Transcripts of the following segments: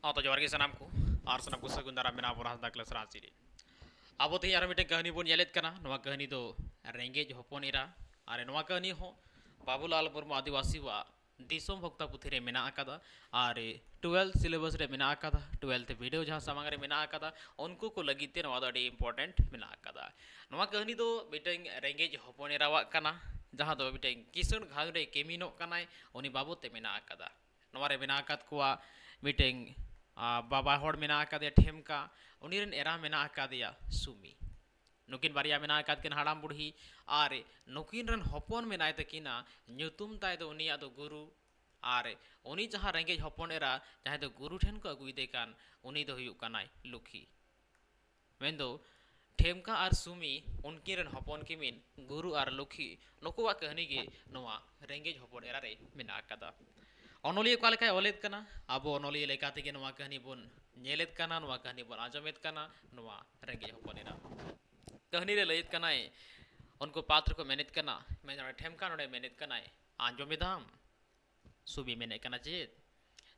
तो जोर के सनाम को और सनाम को सगुंदारा मेना बोरा दा क्लास रांची रे अब तो यार मिटे कहानी बोन येलेत कना नवा कहानी दो रेंगेज होपन इरा अरे नवा कहानी हो बाबूलाल मुर्मू आदिवासी वा दिसोम भक्ता पुथी रे मेना आकादा और 12 सिलेबस रे मेना आकादा 12th वीडियो जहां सामंग रे मेना आकादा उनको को लगिते नवा दो अडी इंपॉर्टेंट मेना आकादा नवा कहानी दो मिटेंग रेंगेज होपन इरा वा कना जहां दो मिटेंग किसुन घाग रे केमिनो कनाय उनी बाबू ते मेना आकादा नवा रे मेना आकाद कुआ मिटेंग बाबा होड़ मेना आकादे ठेमका उनीरन एरा मेना आकादिया सुमी नुकिन बारिया मेना आकाद किन हाड़ाम बुढ़ी और नुकिन रन हपन मेनाय तकिना ᱧᱩᱛᱩᱢ ताय दो उनिया दो गुरु और उनी जहां रेंगेज हपन एरा जहां दो गुरु ठेन को अगुइदे कान उनी दो हुयुक कानाय लुखी मेंदो ठेमका और सुमी उनकिन रन हपन किमिन गुरु और लुखी नुकुवा कहानी गे नोवा रेंगेज हपन एरा रे मेना आकादा अनोलिया का लेका ओलेद कना अब अनोलिया लेका तेगे नवा कहानी बोन नेलेद कना नवा कहानी बोन आजमेद कना नवा रेंगे हपनेरा कहानी रे लयद कना उनको पात्र को मेहनत करना मैं ठेमका नोडे मेहनत करना आंजमेदाम सुबी मेने कना चेद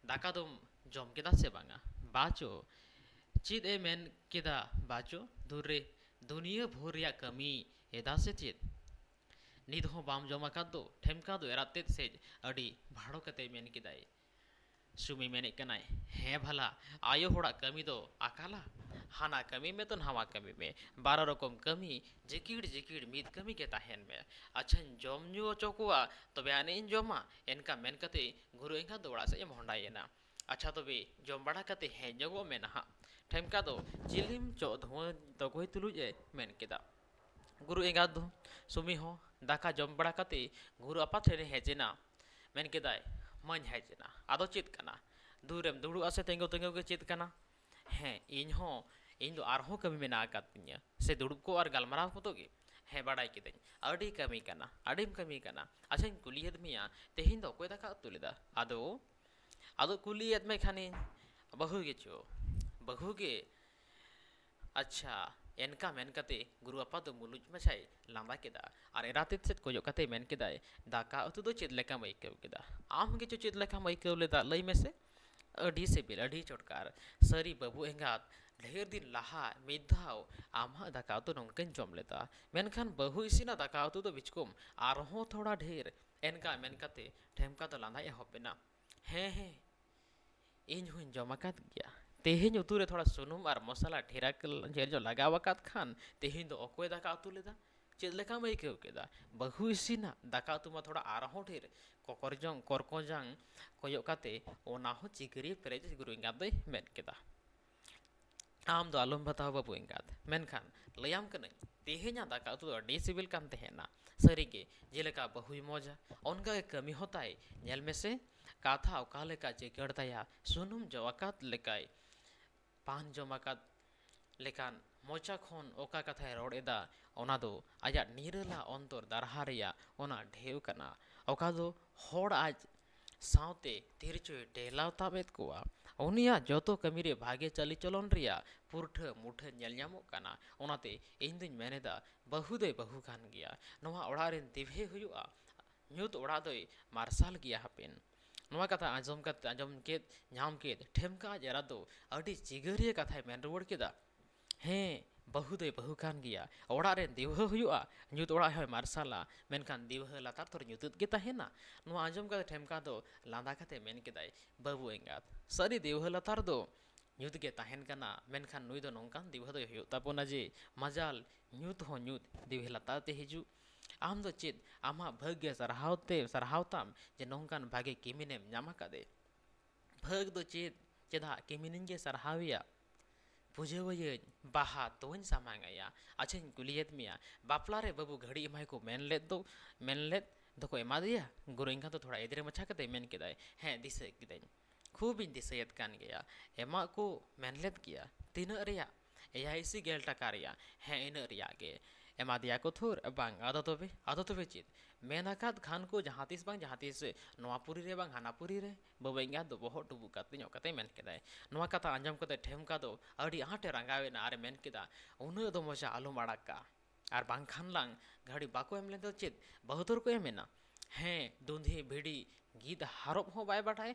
दाका तुम जम केदा से बांगा बाचो चेद ए मेन केदा बाचो दूरे दुनिया भोर या कमी एदा से चेद निद हो बाम जमा का दो ठेमका दो एराते से अड़ी भाड़ो कते मेन किदाई सुमी मेने कनाय हे भला आयो होड़ा कमी दो आकाला हाना कमी में तो नवा कमी में 12 रकम कमी जिकिड़ जिकिड़ मीद कमी के ताहेन में अच्छा जम न्यू चोकुआ तबे आने इन जमा इनका मेन कते गुरु इनका दौड़ा से मोहंडायना अच्छा तबे जम बड़ा कते हे जगो में ना ठेमका दो जिलिम चो धो तो कोई तुलु जे मेन किदा गुरु एंगा दो सुमी हो दाका जम बड़ा कते गुरु अपा ठेने हेजेना मेन केदाय मन हेजेना आदो चेत कना दूरेम दुड़ु आसे तेंगो तेंगो के चेत कना हे इन हो इन दो आरहो कमी मेना आकातिया से दुड़ुब को और गलमराव को तोगे हे बड़ाई के दें अड़ी कमी कना अड़ीम कमी कना अच्छा कुलियत मिया तेहिन दो कोई दाका तुलिदा आदो आदो कुलियत में खाने बहु गे चो बहु गे अच्छा एनका मेन कते गुरु अपा दो मुलुज मछाई लांबा केदा और एराते सेट को जो कते मेन केदा दाका उतु दो चेद लेका मइकेव केदा आम गे चो चेद लेका मइकेव लेदा लई में से अडी से बिल अडी चोटकार सरी बाबू एंगात ढेर दिन लाहा मिधाव आमा दाका तो नंकन जम लेता मेनखान बहु इसिना दाका तो बिचकुम आरहो थोड़ा ढेर एनका मेन कते ठेमका तो लांदा एहबेना हे इन हुन जमाकात गया तेहें उतु रे थोड़ा सुनुम और मसाला ढेरा ढेर जो लगावकात खान तेहें दो अकोय दाका उतु लेदा चेद लेका मई केव केदा बहु इसिना दाका उतु मा थोड़ा आरहो ढेर कोकरजंग कोरकोजंग कोयो काते ओना हो चिगरी पेरेज गुरु इंगा दे मेन केदा आम दो आलम बताओ बाबू इंगाद मेनखान लयाम कने तेहें दाका उतु अडी सिविल कान तेहेना सरीगे जेलेका बहु मौजा उनका कमी होता है नेल में से काथा ओका लेका जेगड़ताया सुनुम जवाकात लेकाय पान जमाकात लेकान मोचा खन ओका कथाय रोड एदा ओना दो आजा निरला अंतर दारहा रेया ओना ढेव कना ओका दो होड़ आज सावते तिरचोय टेलाव ताबेत कोआ उनिया जोतो कमी रे भागे चली चलन रिया पुरठ मुठ नेल ᱧᱟᱢᱚᱜ कना ओनाते ᱤᱧ ᱫᱩᱧ ᱢᱮᱱᱮᱫᱟ बहु दे बहु कान गया नोवा ओड़ा रेन दिभे हुयुआ ᱧᱩᱛ ओड़ा दोय मार्शल गया हपेन नोवा कथा आंजम केद ᱧᱟᱢ केद ठेमका जरा दो अडी चिगरिया कथा मेन रुवड़ केदा हे बहु दे बहु कान गया ओड़ा रेन दिवह हुयुआ ᱧᱩᱛ ओड़ा है मार्शला मेनखान दिवह लातार तोर ᱧᱩᱛᱩत गे ताहेना नोवा आंजम का ठेमका दो लांदा कते मेन केदाय बाबू एंगात सरी दिवह लातार दो ᱧᱩᱛ गे ताहेन कना मेनखान नुई दो नोंकान दिवह दो हुयुग ताबोना जे मजाल ᱧᱩᱛ हो ᱧᱩᱛ दिवह लातार ते हिजु आम दो चेद आमा भाग्य सरहावताम जे नोंकान भागे किमिनेम ᱧᱟᱢ आकादे भाग दो चेद चेदा किमिनिन गे सरहाविया बुझेवय बाहा तोन सामांगया अच्छा कुलियत मिया बापला रे बाबू घड़ी एमाय को मेनलेद दो को एमा दिया गुरु इनका तो थोड़ा एदरे मछा कते मेन केदाय हे दिसे किदाय खूब इन दिसयत कान गया एमा को मेनलेद किया तीन रिया एया इसी गेल टका रिया हे इन रिया गे एमा दिया को थोर बांग आदो तबे चित मेनाकात खान को जहातिस बांग जहातिस नोआपुरी रे बांग हानापुरी रे बबेंगा दो बहुत डुबु काते ᱧᱚᱜ कते मेन केदाय नोआ कथा आंजम कते ठेमका दो अडी आटे रंगावेना आरे मेन केदा उन दो मजा आलू माड़ाका और बांग खान लांग घड़ी बाको एम लेन दो चित बहुतोर को एमेना हे दुंधी भिड़ी गीत हारोप हो बाय बाटाय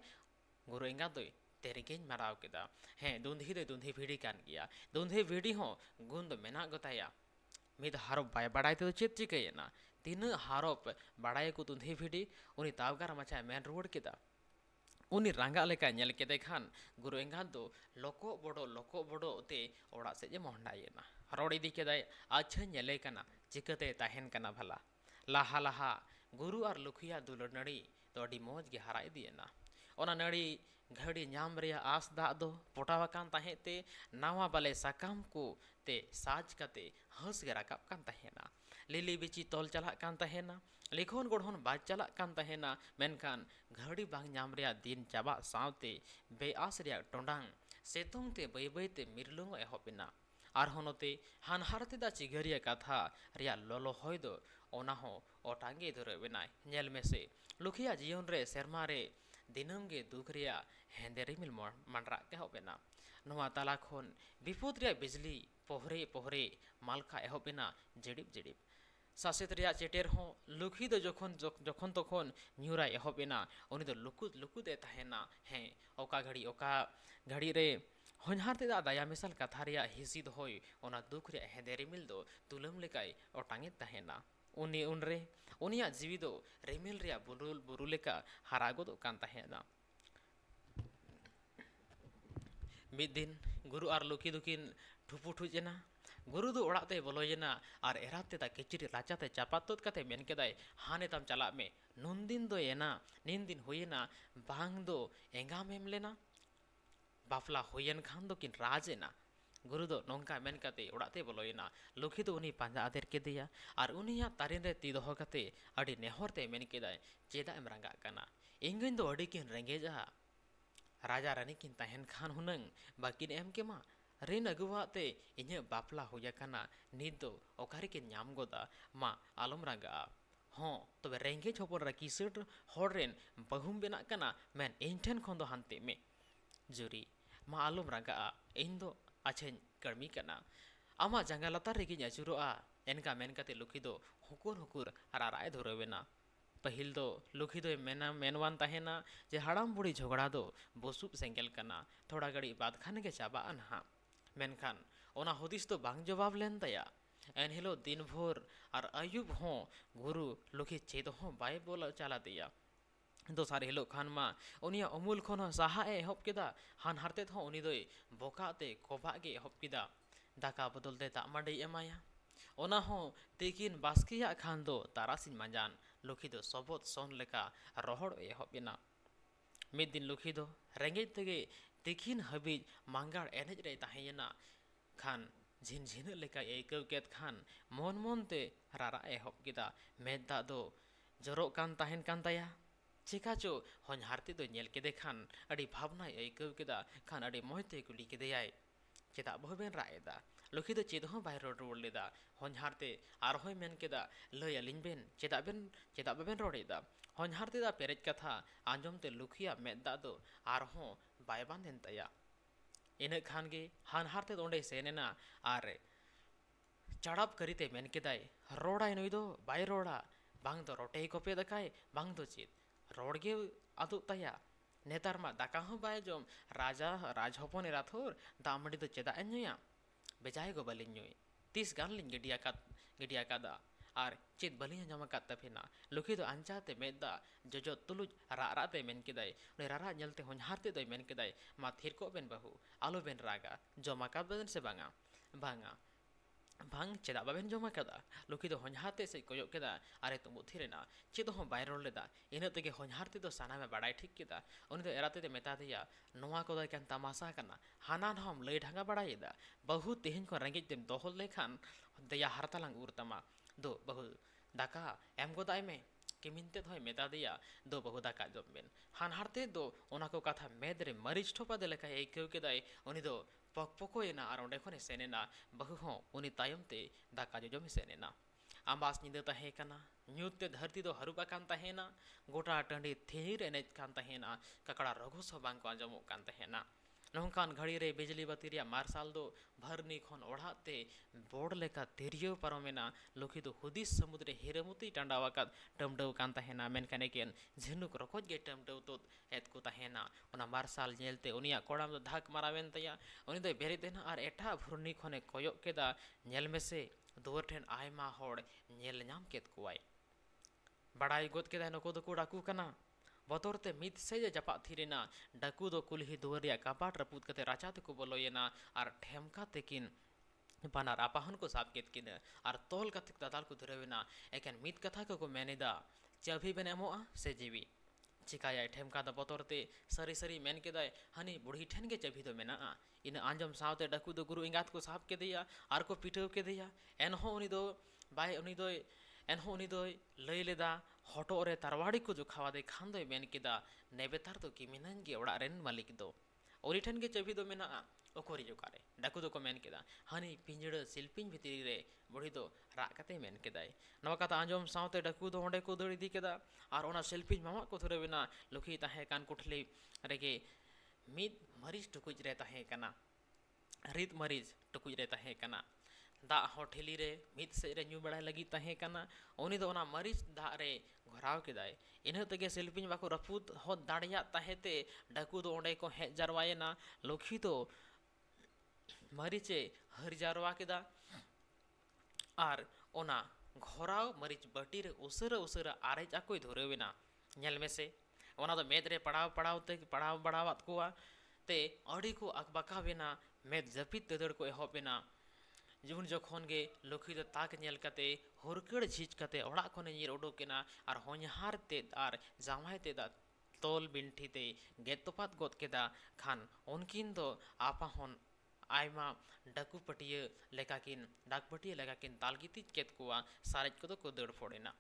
गुरु एंगा दोय तेरेगें मराव केदा हें दुंधी दे दुंधी भिड़ी कान गया दुंधी भिड़ी हो गुंद मेना गताया मिद हारोप बाय बड़ाई तो चेत चिकेना तीन हारोप बड़ाई को दुंधी भिड़ी उनी तावगार मचा मेन रोड केदा उनी रंगा लेका नेल केदे खान गुरु एंगात दो लोको बड़ो ते ओड़ा से जे मोहंडायेना रोड इदी केदाय अच्छा नेले कना चिकते ताहेन कना भला लाहा लाहा गुरु और लुखिया दुलर नड़ी तो अड़ी मौज गे हरा इदीना ओना नड़ी घड़ी नाम रे आस दा दो पोटावाकान ताहेते नावा बाले साकाम को ते साज कते हंस गे राकाब कान ताहेना लिली बिची तोल चला कान ताहेना लिखोन गोढ़ोन बाज चला कान ताहेना मेनखान घड़ी बांग नाम रे दिन चाबा सावते बेआस रे टोंडांग सेतुंग ते बै बै ते मिरलुंग एहोबिना और होनोते हानहारते दा चिगरिया कथा रिया लोलो होय दो ओना हो ओटांगे धरे बेनाय नेल मेसे लुखिया जीवन रे सेरमा रे दिनम गे दुख रिया हेंदे रिमिल मंडरा के होबेना नवा ताला खोन विपद रिया बिजली पोहरे पोहरे मालखा एहोबेना जेडिप जेडिप सासेत रिया चेटेर हो लुखी दो जखन तखन न्यूरा एहोबेना उनी दो लुकुद ए ताहेना हैं ओका घड़ी रे होनहार ते दाया मिसल कथा रिया हिसिद होय ओना दुख रिया हेंदे रिमिल दो तुलम लेकाय ओटांगे ताहेना उनी उनरे उनिया जीवी दो रिमिल रिया बुरु लेका हरागो दो कान ताहेना मिद दिन गुरु और लुखी दुकिन ठुपु ठुजेना गुरु दो ओड़ाते बोलोजेना और एराते ता किचरी राचाते चापातोत कते मेन केदाय हाने तम चला में नुन दिन दो एना निन दिन होयना बांग दो एंगा मेम लेना बाफला होयन खान दो किन राजेना गुरु दो नोंका मेन कते ओड़ाते बोलोयना लुखी दो उनी पांजा आदेर केदिया और उनिया तारिन रे ती दोहो कते अडी नेहरते मेन केदाय चेदा एम रंगा कना इंगिन दो अडी किन रेंगेजा राजा रानी किन ताहेन खान हुनंग बाकिन एम केमा रेन अगुवाते इन्हे बापला होया कना नित दो ओकारे किन नाम गोदा मा आलम रंगा हाँ तबे रेंगे छपन रा किसट हर रेन बहुम बेना कना मेन इंठन खन दो हानते में जुरी मा आलम रंगा इन दो अच्छेन कर्मी कना आमा जंगा लतार रेगी अचुरोआ एनका मेन कते लुखी दो हुकुर राराय धोरवेना पहिल दो लुखी दो मेनवान ताहेना जे हड़ाम बुढ़ी झगड़ा दो बसुब सेंगेल कना थोड़ा घड़ी बाद खान के चाबा अनहा मेनखान ओना हुदिस तो बांग जवाब लेन तया एन हिलो दिन भोर और अयुब हो गुरु लुखी चेद हो बाय बोला चला दिया दोसार हिलो खान मा उनिया अमूल खन साहा एहब केदा हान हारते हो उनी दोय बोकाते कोबा गे एहब केदा दाका बदलते दा माडई एमाया ओना हो तेकिन बास्किया खान दो तारासिन मांजान लुखी दो सबत सोन लेका रोहड़ एहबिना मिद दिन लुखी दो रेंगे तेगे तेकिन हबी मांगार एनेज रे ताहेना खान झिन लेका एकाव केत खान मन मन ते रारा एहब केदा मेदा दो जरो कान ताहेन कान ताया चिकाचो होनहारते दो नेल केदे खान अडी भावना एकाव केदा खान अडी मोहते कुली केदेयाय चेदा बहुबेन रायदा लुखी दो चेद हो बाय रोड लेदा होनहारते आर होय मेन केदा लय अलिन बेन चेदा बेन रोडेदा होनहारते दा पेरेज कथा आंजम ते लुखिया मेदा दो आर हो बाय बांधेन तया इन खान गे हानहारते ओंडे सेनेना आर चढ़ाप करीते मेन केदाय रोड़ा नुई दो बाय रोड़ा बांग दो रोटे कोपे दकाय बांग दो चेत रोड गे आदु तया नेतार मा दाका हो बाय जोम राजा राज हपन राथोर दामड़ी दो चेदा एन्युया बेजाय गो बलिन नुई 30 गान लिन गिडिया कादा और चेत बलिन जमा काता फेना लुखी दो अंचाते मेदा जजो तुलुज राराते मेन केदाय उनी रारा नेलते होनहारते दो मेन केदाय मा थिर को बेन बहु आलो बेन रागा जमा का बदन से बांगा भांग चेदा बाबेन जमा कदा लुखी दो होनहारते से कोयो केदा अरे तुम उथिरेना चेद हो बाय रोड लेदा इन तेगे होनहारते दो साना में बड़ाई ठीक केदा उनी दो एराते ते मेता दिया नोवा को दो कान तमाशा कना हानान हम लई ढंगा बड़ाईदा बहु तेहन को रेंगे तेम दोहल लेखान दया हरतालांग उरतमा दो बहु दाका एम गोदाय में किमिनते धोय मेता दिया दो बहु दाका जमबेन हानहारते दो ओना को कथा मेदरे मरीज ठोपा दे लेका एकेव केदाय उनी दो पकपकोयना और ओंडे खने सेनेना बहु हो उनी तायमते दाका जमी सेनेना आंबास निंदे तहे कना न्यूते धरती दो हरुबा कान तहेना गोटा टंडी थेर एनेज कान तहेना ककड़ा रघु सो बांग को आंजमो कान तहेना नौकान घड़ी रे बिजली बत्ती रे मार्शाल दो भरनी खन ओढ़ाते बोर्ड लेका तिरियो पारोमेना लोकी दो हुदिस समुद्र हिरमुती टांडावाका टमडव कान तहेना मेनखान एकेन झिनुक रकोज गे टमडव तो एत को तहेना ओना मार्शाल नेलते उनिया कोड़ाम दो धाक मारावेन तया उनी दो बेरे देना और एटा भुरनी खने कोयक केदा नेल मेसे दुवर ठेन आयमा होड़ नेल नाम केत कुआय बड़ाई गोद केदा नको दो को डाकू कना बतौरते मित से जपा थीरेना डाकू दो कुल्ही दुवरिया कपाट रपूत कते राचा तको बोलोयना और ठेमका तेकिन बानार आपाहन को साब केत किन और तोल कथक दादाल को धुरेवेना एकेन मित कथा को मेनेदा चाबी बेन एमोआ से जीवी चिकाया ठेमका द बतौरते सरी सरी मेन केदाय हनी बुढ़ी ठेन के चाबी दो मेना इन आंजम सावते डाकू दो गुरु इंगात को साब के दिया और को पिटव के दिया एनहो उनी दो बाय उनी दो एनहो उनी दो लई लेदा हटो रे तरवाड़ी को जो खावा दे खान दो मेन केदा नेबेतार तो कि मिनंगे ओड़ा रेन मालिक दो उनी ठेन के चाबी दो मेना ओकोरी जोकारे डाकू दो को मेन केदा हनी पिंजड़ सिल्पिंग भितरी रे बुढ़ी दो राग कते मेन केदाय नवा कथा आंजम सावते डाकू दो ओंडे को दड़ इदी केदा और ओना सिल्पिंग मामा को थुरेवेना लुखी ताहे कान कुठली रेगे मिद मरीज टुकुज रे ताहे कना रित मरीज टुकुज रे ताहे कना दा होठेली रे मिद से रे न्यू बड़ा लगी ताहे कना उनी दो ओना मरीज दा रे घराव केदाय इन्ह तगे सिल्पिंग बाको रपूत हो दाड़िया ताहेते डाकू दो ओंडे को हे जरवायना लुखी तो मरीचे हर जारवा केदा और ओना घोराव मरीच बटी रे उसरा उसरा आरेज आकोय धोरेवेना नेल मेसे ओना दो मेद रे पड़ाव बढ़ावात कोआ ते अड़ी को अकबकावेना मेद जपित तेदड़ को एहोपेना जीवन जखन गे लुखी दो ताक नेल कते हुरकड़ झिज कते ओड़ा खने नीर उडोकेना और होनहार तेद और जामाय तेदा तोल बिंठी ते गेतोपात गोद केदा खान उनकिन दो आपा होन आयमा डाकू पटिया लेकाकिन डाक पटिया लेकाकिन तालगितिज केत कुआ सारेज को तो दड़ फोड़ेना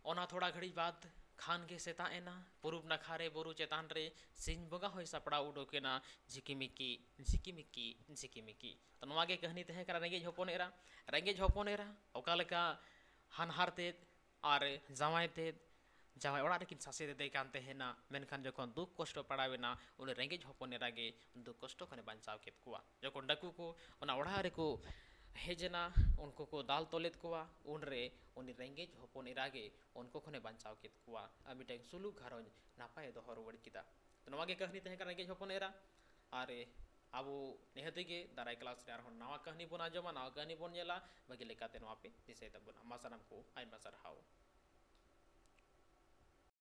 ओना थोड़ा घड़ी बाद खान के सेता एना पुरुब नखारे बोरु चेतान रे सिंह बगा होय सपड़ा उडोकेना झिकिमिकी झिकिमिकी झिकिमिकी तो नवा गे कहनी तहे करा रेंगेज होपोन एरा ओका लेका हानहार तेद और जामाय तेद जामाय ओड़ा रेकिन सासे दे कान तहेना मेनखान जखन दुख कष्ट पड़ावेना उनी रेंगेज होपोन एरा गे दुख कष्ट खने बांचाव केत कुआ जखन डाकू को ओना ओड़ा रे को हेजना उनको को दाल तोलेत कुआ उन रे उनी रेंगेज होपोन एरा गे उनको खने बांचाव केत कुआ अमिटे सुलू घरोज नापाय दोहर वड़ किदा तो नवा गे कहनी तहे रेंगेज होपोन एरा आरे आबो नेहते गे दाराय क्लास रे आरहन नवा कहनी बोना जमा नवा कहनी बोन नेला बगे लेकाते नवा पे दिसे तबना मासानाम को आइमा सरहाव।